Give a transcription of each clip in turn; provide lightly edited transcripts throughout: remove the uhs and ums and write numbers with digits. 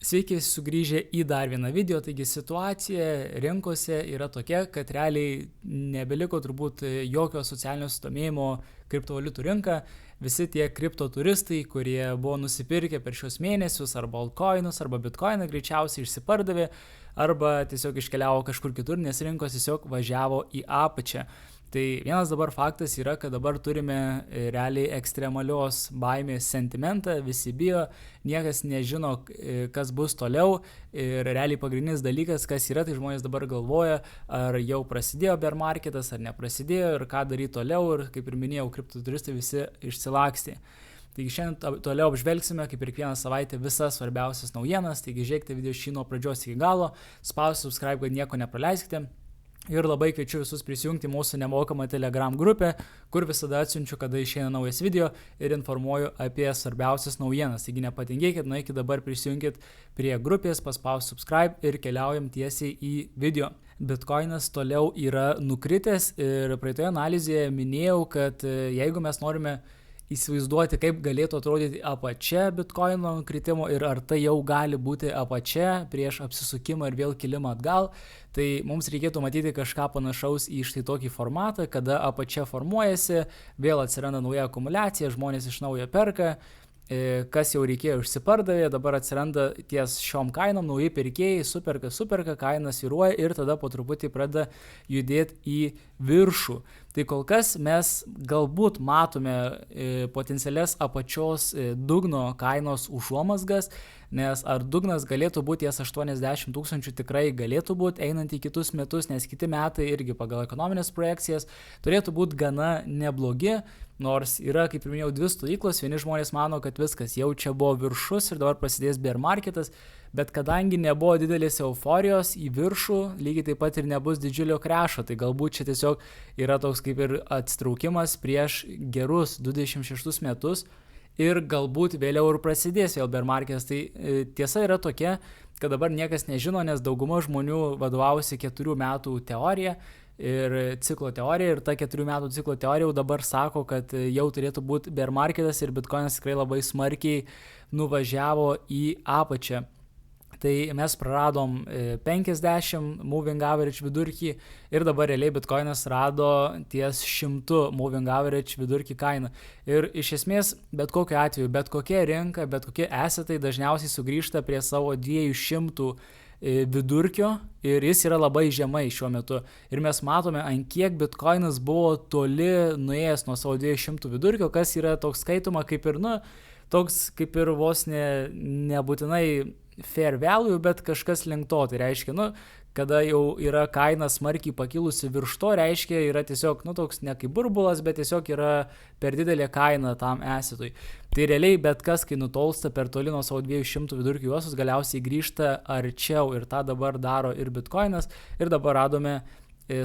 Sveiki sugrįžę į dar vieną video, taigi situacija rinkose yra tokia, kad realiai nebeliko turbūt jokio socialinio susidomėjimo kriptovaliutų rinka. Visi tie kripto turistai, kurie buvo nusipirkę per šios mėnesius arba altcoinus arba bitcoiną greičiausiai išsipardavė arba tiesiog iškeliavo kažkur kitur, nes rinkos tiesiog važiavo į apačią. Tai vienas dabar faktas yra, kad dabar turime realiai ekstremalios baimės sentimentą, visi bijo, niekas nežino, kas bus toliau ir realiai pagrindinis dalykas, kas yra, tai žmonės dabar galvoja, ar jau prasidėjo bear marketas, ar neprasidėjo ir ką daryti toliau ir kaip ir minėjau, kripto turistai visi išsilakstė. Taigi šiandien toliau apžvelgsime, kaip ir kiekvieną savaitę, visas svarbiausias naujienas, taigi žiūrėkite video šį nuo pradžios iki galo, spauskite subscribe, kad nieko nepraleiskite. Ir labai kviečiu visus prisijungti mūsų nemokamą Telegram grupę, kur visada atsiunčiu, kada išeina naujas video ir informuoju apie svarbiausias naujienas. Taigi nepatingėkit, nueikit dabar prisijungit prie grupės, paspauskite subscribe ir keliaujam tiesiai į video. Bitcoinas toliau yra nukritęs ir praeitoje analizėje minėjau, kad jeigu mes norime įsivaizduoti, kaip galėtų atrodyti apačia bitcoino kritimo ir ar tai jau gali būti apačia prieš apsisukimą ir vėl kilimą atgal, tai mums reikėtų matyti kažką panašaus į štai tokį formatą, kada apačia formuojasi, vėl atsiranda nauja akumuliacija, žmonės iš naujo perka, kas jau reikėjo išsipardavė, dabar atsiranda ties šiom kainom, nauji pirkėjai, superka, kaina svyruoja ir tada po truputį pradeda judėti į viršų. Tai kol kas mes galbūt matome potencialias apačios dugno kainos užuomazgas, nes ar dugnas galėtų būti ties 80 000 tikrai galėtų būti einant į kitus metus, nes kiti metai irgi pagal ekonominės projekcijas turėtų būti gana neblogi. Nors yra, kaip ir minėjau, dvi stovyklos, vieni žmonės mano, kad viskas jau čia buvo viršus ir dabar prasidės bear marketas, bet kadangi nebuvo didelės euforijos į viršų, lygiai taip pat ir nebus didžiulio krešo, tai galbūt čia tiesiog yra toks kaip ir atsitraukimas prieš gerus 26 metus ir galbūt vėliau ir prasidės vėl bear marketas. Tai tiesa yra tokia, kad dabar niekas nežino, nes dauguma žmonių vadovausi 4 metų teorija ir ciklo teorija ir ta 4 metų ciklo teorija jau dabar sako, kad jau turėtų būti bear marketas ir bitcoinas tikrai labai smarkiai nuvažiavo į apačią. Tai mes praradom 50 moving average vidurkį ir dabar realiai bitcoinas rado ties 100 moving average vidurkį kainą. Ir iš esmės bet kokiu atveju, bet kokia rinka, bet kokie assetai dažniausiai sugrįžta prie savo 200 vidurkio ir jis yra labai žemai šiuo metu. Ir mes matome, ant kiek bitcoinas buvo toli nuėjęs nuo savo 200 vidurkio, kas yra toks skaitoma kaip ir, toks kaip ir vos nebūtinai fair value, bet kažkas link to. Tai reiškia, kada jau yra kaina smarkiai pakilusi virš to, reiškia, yra tiesiog, toks ne kaip burbulas, bet tiesiog yra per didelė kaina tam assetui. Tai realiai bet kas, kai nutolsta per toli nuo savo 200 vidurkių juostos, galiausiai grįžta arčiau ir tą dabar daro ir bitcoinas ir dabar radome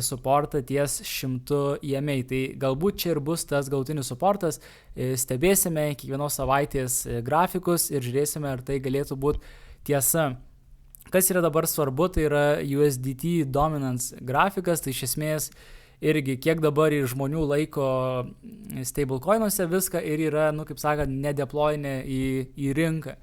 supportą ties 100 EMA. Tai galbūt čia ir bus tas galutinis supportas, stebėsime kiekvienos savaitės grafikus ir žiūrėsime, ar tai galėtų būti tiesa. Kas yra dabar svarbu, tai yra USDT dominance grafikas, tai iš esmės irgi kiek dabar ir žmonių laiko stablecoinuose viską ir yra, kaip sakant, nedeployinę į rinką.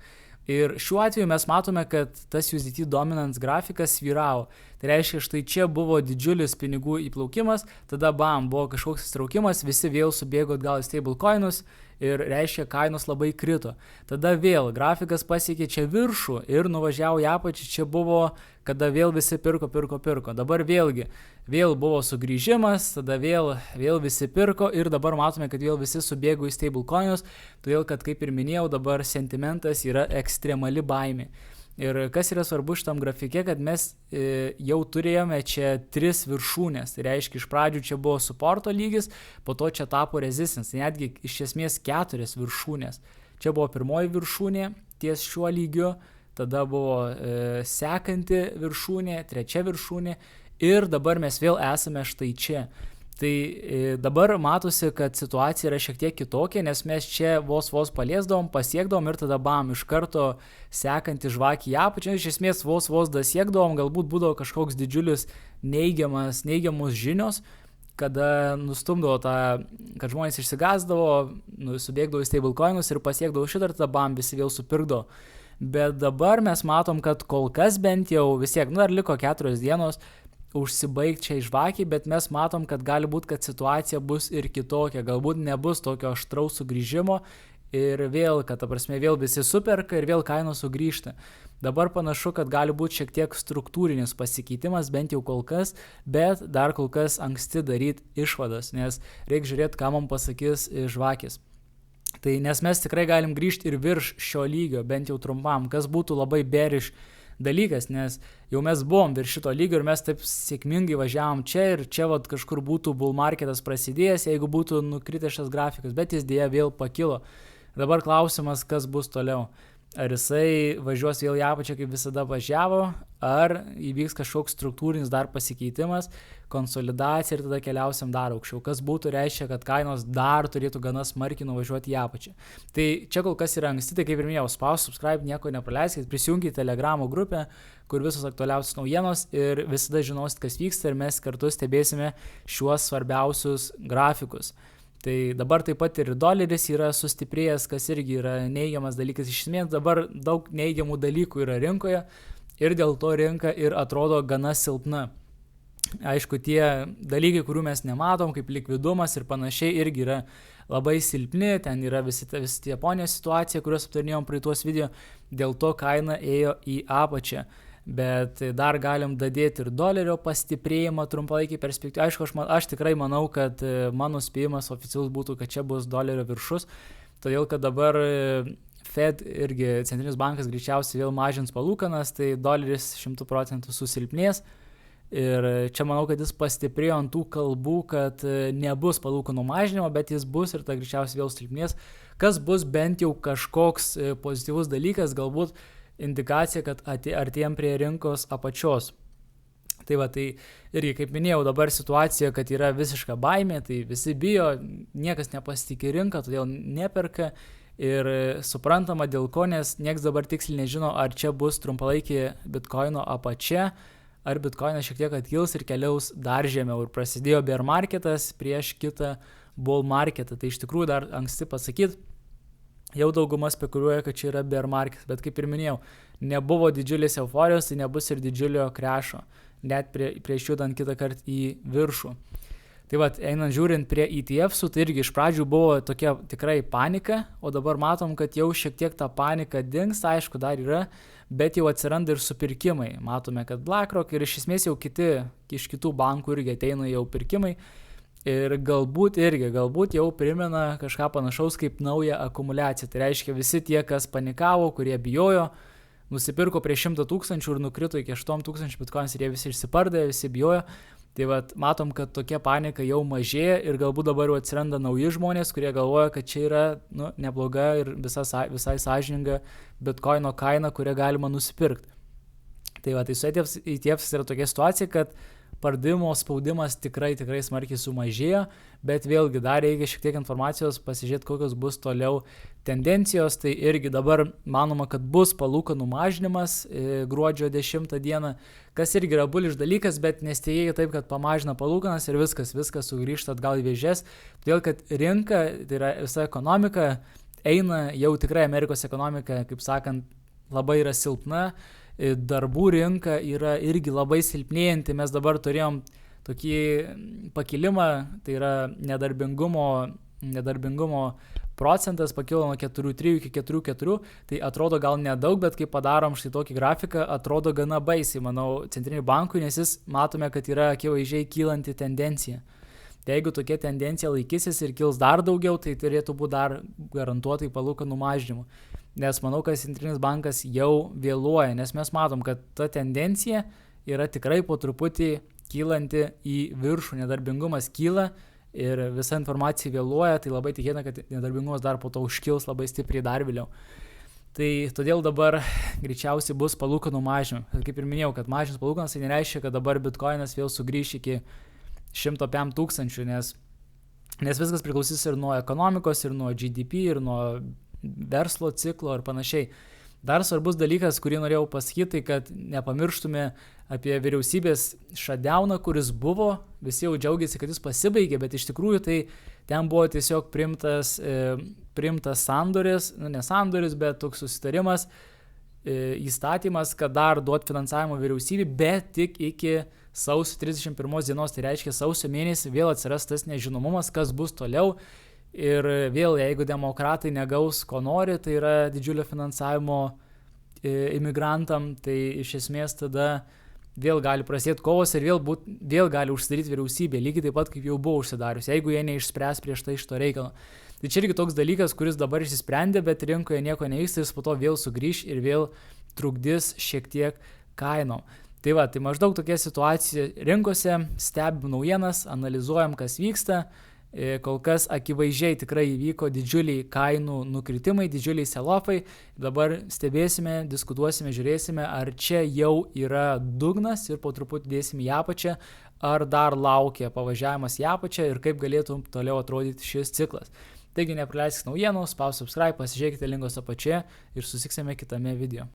Ir šiuo atveju mes matome, kad tas USDT dominance grafikas svyravo. Tai reiškia, štai čia buvo didžiulis pinigų įplaukimas, tada buvo kažkoks įtraukimas, visi vėl subėgo atgal į stablecoinus ir reiškia, kainos labai krito. Tada vėl grafikas pasiekė čia viršų ir nuvažiavo į apačią, čia buvo, kada vėl visi pirko. Dabar vėl buvo sugrįžimas, tada vėl visi pirko ir dabar matome, kad vėl visi subėgo į stablecoinus, todėl kad, kaip ir minėjau, dabar sentimentas yra ekstremali baimė. Ir kas yra svarbu šitam grafike, kad mes jau turėjome čia 3 viršūnės. Tai reiškia, iš pradžių čia buvo supporto lygis, po to čia tapo resistance. Tai netgi iš esmės 4 viršūnės. Čia buvo pirmoji viršūnė ties šiuo lygiu, tada buvo sekanti viršūnė, 3 viršūnė ir dabar mes vėl esame štai čia. Tai dabar matosi, kad situacija yra šiek tiek kitokia, nes mes čia vos paliesdavom, pasiekdavom ir tada iš karto sekantį žvakį į apačią. Iš esmės vos dasiekdavom, galbūt būdavo kažkoks didžiulis neigiamos žinios, kada nustumdavo kad žmonės išsigasdavo, subėgdavo į stablecoinus ir pasiekdavo šitą ir tada visi vėl supirkdavo. bet dabar mes matom, kad kol kas bent jau vis tiek, dar liko 4 dienos užsibaigti šiai žvakiai, bet mes matom, kad gali būti, kad situacija bus ir kitokia, galbūt nebus tokio aštraus sugrįžimo ir vėl, kad ta prasme vėl visi superka ir vėl kainos sugrįžta. Dabar panašu, kad gali būti šiek tiek struktūrinis pasikeitimas, bent jau kol kas, bet dar kol kas anksti daryti išvadas, nes reikia žiūrėti, ką mums pasakys žvakės. Tai nes mes tikrai galim grįžti ir virš šio lygio, bent jau trumpam, kas būtų labai bearish dalykas, nes jau mes buvom virš šito lygio ir mes taip sėkmingai važiavom čia ir čia vat kažkur būtų bull marketas prasidėjęs, jeigu būtų nukritęs šis grafikas, bet jis dėja vėl pakilo. Dabar klausimas, kas bus toliau. Ar jisai važiuos vėl į apačią, kaip visada važiavo, ar įvyks kažkoks struktūrinis dar pasikeitimas, konsolidacija ir tada keliausim dar aukščiau. Kas būtų reiškia, kad kainos dar turėtų gana smarkiai nuvažiuoti į apačią. Tai čia kol kas yra anksti, tai kaip ir minėjau, spausk, subscribe, nieko nepraleiskit, prisijunkite Telegramo grupę, kur visos aktualiausios naujienos ir visada žinosit, kas vyksta ir mes kartu stebėsime šiuos svarbiausius grafikus. Tai dabar taip pat ir doleris yra sustiprėjęs, kas irgi yra neigiamas dalykas. Iš esmės dabar daug neigiamų dalykų yra rinkoje ir dėl to rinka ir atrodo gana silpna. Aišku, tie dalykai, kurių mes nematom, kaip likvidumas ir panašiai, irgi yra labai silpni. Ten yra visi Japonijos situacija, kuriuos aptarnėjom praeitos video, dėl to kaina ėjo į apačią. Bet dar galim dadėti ir dolerio pastiprėjimą trumpalaikį perspektyvą. Aišku, aš tikrai manau, kad mano spėjimas oficialus būtų, kad čia bus dolerio viršus, todėl kad dabar Fed irgi centrinis bankas greičiausiai vėl mažins palūkanas, tai doleris 100% susilpnės. Ir čia manau, kad jis pastiprėjo ant tų kalbų, kad nebus palūkanų mažinimo, bet jis bus ir ta greičiausiai vėl silpnės. Kas bus bent jau kažkoks pozityvus dalykas, galbūt indikacija, kad artėjom prie rinkos apačios. Tai va, tai irgi, kaip minėjau, dabar situacija, kad yra visiška baimė, tai visi bijo, niekas nepasitikė rinką, todėl neperka ir suprantama dėl ko, nes niekas dabar tiksliai nežino, ar čia bus trumpalaikė bitkoino apačia, ar bitkoinas šiek tiek atkils ir keliaus dar žemiau ir prasidėjo bear marketas prieš kitą bull marketą. Tai iš tikrųjų dar anksti pasakyti. Jau dauguma spekuliuoja, kad čia yra bear market, bet kaip ir minėjau, nebuvo didžiulės euforijos, tai nebus ir didžiulio krešo, net prieš judant kitą kartą į viršų. Tai va, einant žiūrint prie ETF-sų, tai irgi iš pradžių buvo tokia tikrai panika, o dabar matom, kad jau šiek tiek ta panika dings, aišku, dar yra, bet jau atsiranda ir supirkimai. Matome, kad BlackRock ir iš esmės jau iš kitų bankų irgi ateina jau pirkimai. Ir galbūt jau primena kažką panašaus kaip naują akumuliaciją. Tai reiškia visi tie, kas panikavo, kurie bijojo, nusipirko prieš 100 000 ir nukrito iki 8 000 bitkoinas ir jie visi išsipardė, visi bijojo. Tai vat, matom, kad tokia panika jau mažėja ir galbūt dabar jau atsiranda nauji žmonės, kurie galvoja, kad čia yra nebloga ir visai sąžininga bitkoino kaina, kurią galima nusipirkti. Tai va, tai su ETFs yra tokia situacija, kad pardavimo spaudimas tikrai smarkiai sumažėjo, bet vėlgi dar reikia šiek tiek informacijos pasižiūrėti, kokios bus toliau tendencijos. Tai irgi dabar manoma, kad bus palūkanų mažinimas gruodžio 10 dieną, kas irgi yra bullish dalykas, bet nestėjai taip, kad pamažina palūkanas ir viskas sugrįžta atgal į vėžes, todėl kad rinka, tai yra visa ekonomika, eina jau tikrai Amerikos ekonomika, kaip sakant, labai yra silpna. Darbų rinka yra irgi labai silpnėjanti, mes dabar turėjom tokį pakilimą, tai yra nedarbingumo procentas pakilo nuo 4,3 iki 4,4, tai atrodo gal nedaug, bet kai padarom štai tokį grafiką, atrodo gana baisiai, manau, centriniui bankui, nes jis matome, kad yra akivaizdžiai kylanti tendencija. Tai jeigu tokia tendencija laikysis ir kils dar daugiau, tai turėtų būti dar garantuotai palūkanų mažinimų. Nes manau, kad centrinis bankas jau vėluoja, nes mes matom, kad ta tendencija yra tikrai po truputį kylanti į viršų, nedarbingumas kyla ir visa informacija vėluoja, tai labai tikėtina, kad nedarbingumas dar po to užkils labai stipriai dar vėliau. Tai todėl dabar greičiausiai bus palūkanų mažinimas. Kaip ir minėjau, kad mažins palūkanas, tai nereiškia, kad dabar bitkoinas vėl sugrįš iki 105 000, nes viskas priklausys ir nuo ekonomikos, ir nuo GDP, ir nuo verslo ciklo ir panašiai. Dar svarbus dalykas, kurį norėjau pasakyti, tai kad nepamirštume apie vyriausybės shutdowną, kuris buvo, visi jau džiaugiasi, kad jis pasibaigė, bet iš tikrųjų tai ten buvo tiesiog priimtas sandoris, ne sandoris, bet toks susitarimas įstatymas, kad dar duot finansavimo vyriausybei, bet tik iki sausio 31 dienos, tai reiškia sausio mėnesį vėl atsiras tas nežinomumas, kas bus toliau. Ir vėl, jeigu demokratai negaus, ko nori, tai yra didžiulio finansavimo imigrantam, tai iš esmės tada vėl gali prasidėti kovos ir vėl gali užsidaryti vyriausybė, lygiai taip pat kaip jau buvo užsidarius, jeigu jie neišspręs prieš tai šito reikalo. Tai čia irgi toks dalykas, kuris dabar išsisprendė, bet rinkoje nieko nevyksta, jis po to vėl sugrįš ir vėl trukdys šiek tiek kainom. Tai va, tai maždaug tokia situacija rinkose, stebim naujienas, analizuojam, kas vyksta. Kol kas akivaizdžiai tikrai įvyko didžiuliai kainų nukritimai, didžiuliai sell-offai. Dabar stebėsime, diskutuosime, žiūrėsime, ar čia jau yra dugnas ir po truputį dėsime į apačią, ar dar laukia pavažiavimas į apačią ir kaip galėtų toliau atrodyti šis ciklas. Taigi nepraleiskite naujienų, spauskite subscribe, pasižiūrėkite linkus apačioje ir susitiksime kitame video.